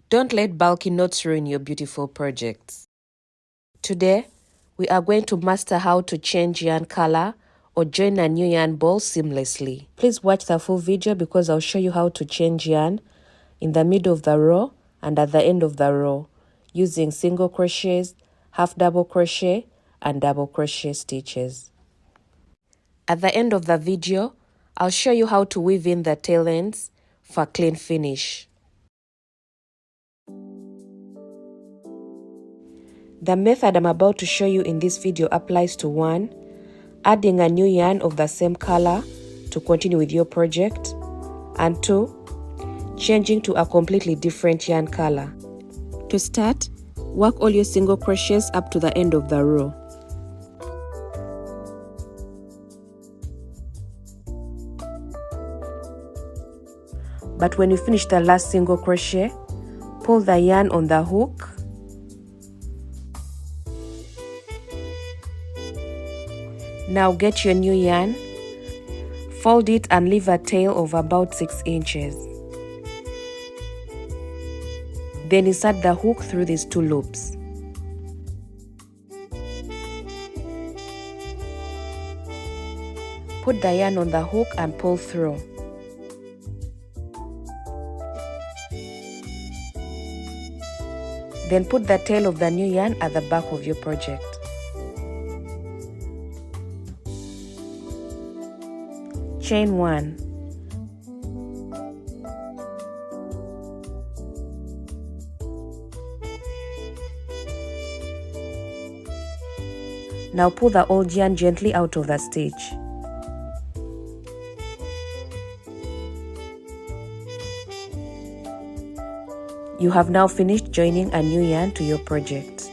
Don't let bulky knots ruin your beautiful projects. Today, we are going to master how to change yarn color or join a new yarn ball seamlessly. Please watch the full video because I'll show you how to change yarn in the middle of the row and at the end of the row using single crochets, half double crochet and double crochet stitches. At the end of the video, I'll show you how to weave in the tail ends for a clean finish. The method I'm about to show you in this video applies to 1. Adding a new yarn of the same color to continue with your project, and 2. Changing to a completely different yarn color. To start, work all your single crochets up to the end of the row. But when you finish the last single crochet, pull the yarn on the hook Now get your new yarn, fold it and leave a tail of about 6 inches. Then insert the hook through these 2 loops. Put the yarn on the hook and pull through. Then put the tail of the new yarn at the back of your project. Chain 1. Now pull the old yarn gently out of the stitch. You have now finished joining a new yarn to your project.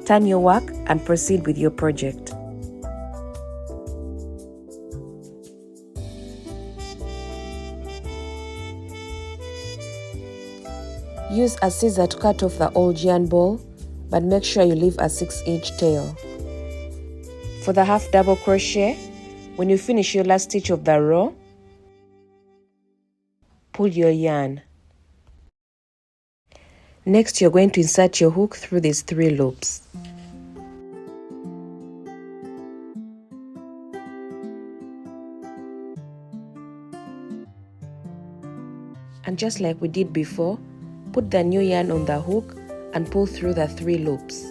Turn your work and proceed with your project. Use a scissor to cut off the old yarn ball, but make sure you leave a 6-inch tail. For the half double crochet, when you finish your last stitch of the row, pull your yarn. Next, you're going to insert your hook through these 3 loops. And just like we did before, put the new yarn on the hook and pull through the 3 loops.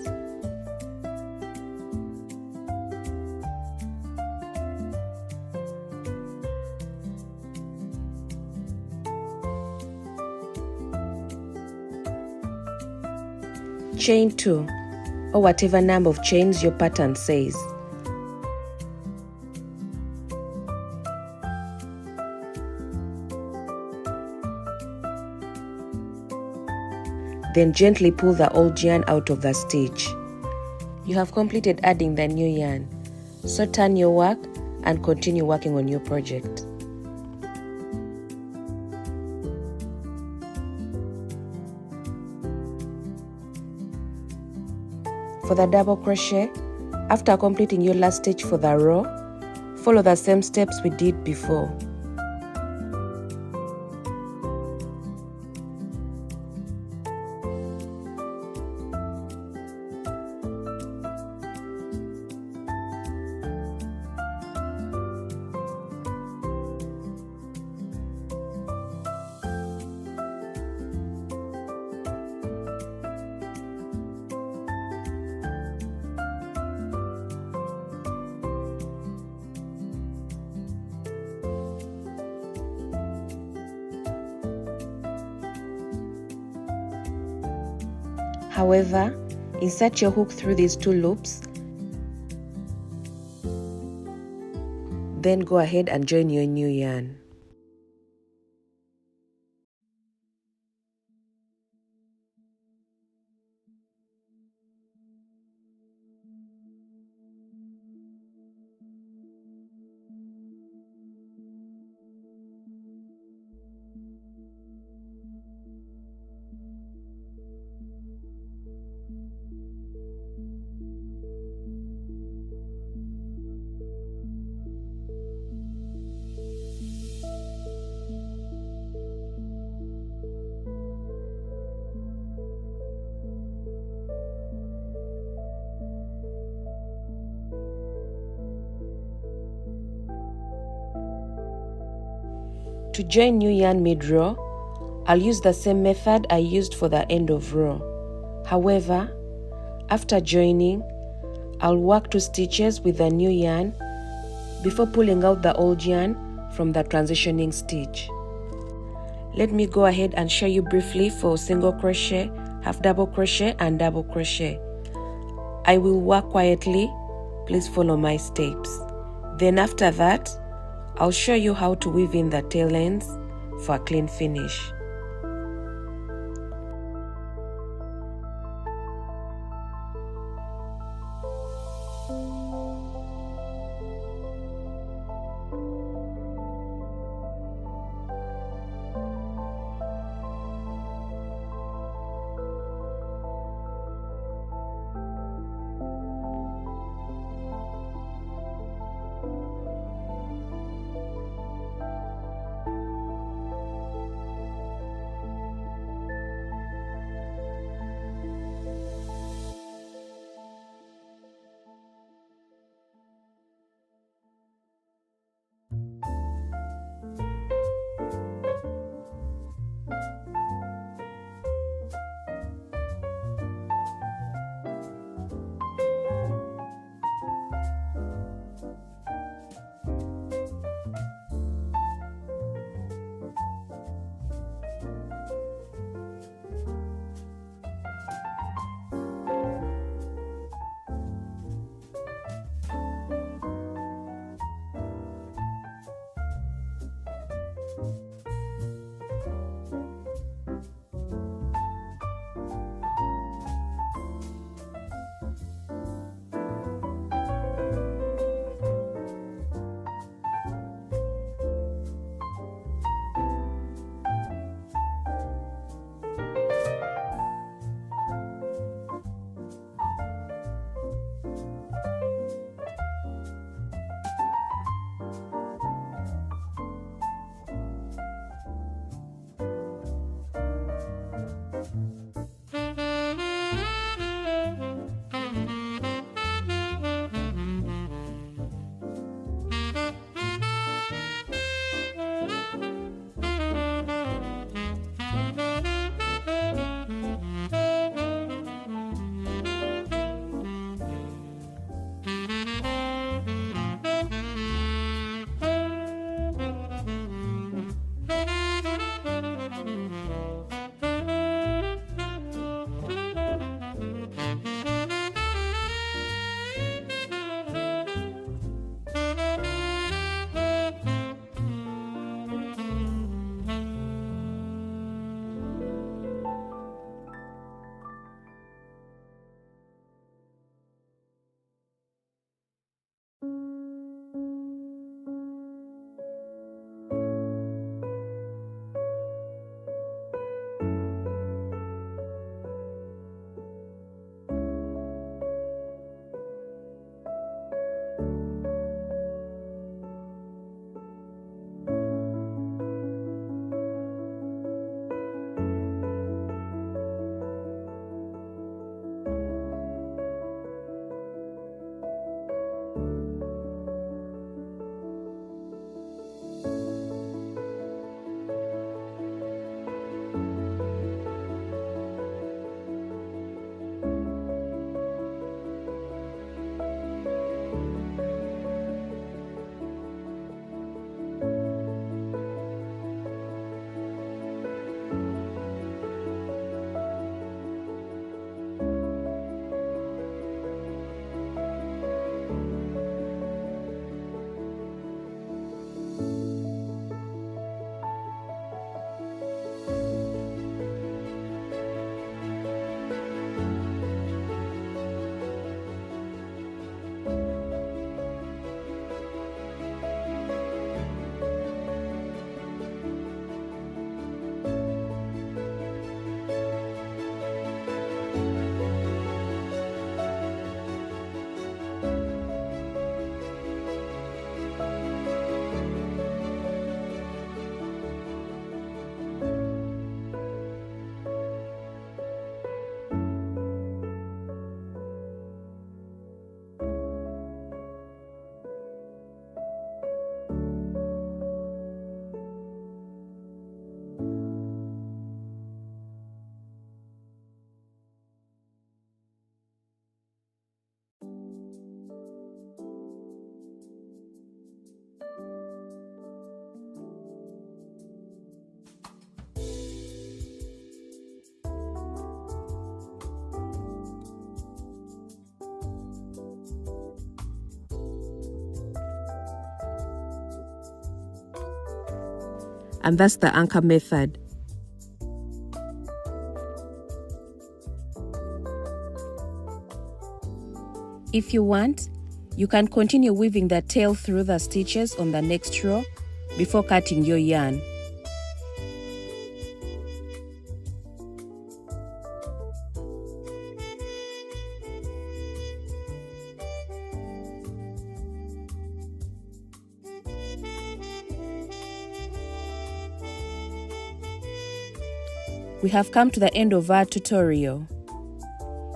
Chain 2, or whatever number of chains your pattern says. Then gently pull the old yarn out of the stitch. You have completed adding the new yarn, so turn your work and continue working on your project. For the double crochet, after completing your last stitch for the row, follow the same steps we did before. However, insert your hook through these 2 loops, then go ahead and join your new yarn. To join new yarn mid-row, I'll use the same method I used for the end of row. However, after joining, I'll work 2 stitches with the new yarn before pulling out the old yarn from the transitioning stitch. Let me go ahead and show you briefly for single crochet, half double crochet and double crochet. I will work quietly, please follow my steps. Then after that, I'll show you how to weave in the tail ends for a clean finish. and that's the anchor method. If you want, you can continue weaving the tail through the stitches on the next row before cutting your yarn. We have come to the end of our tutorial.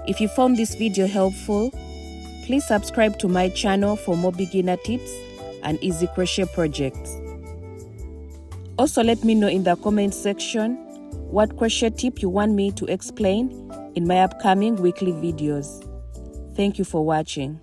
If you found this video helpful, please subscribe to my channel for more beginner tips and easy crochet projects. Also, let me know in the comment section what crochet tip you want me to explain in my upcoming weekly videos. Thank you for watching.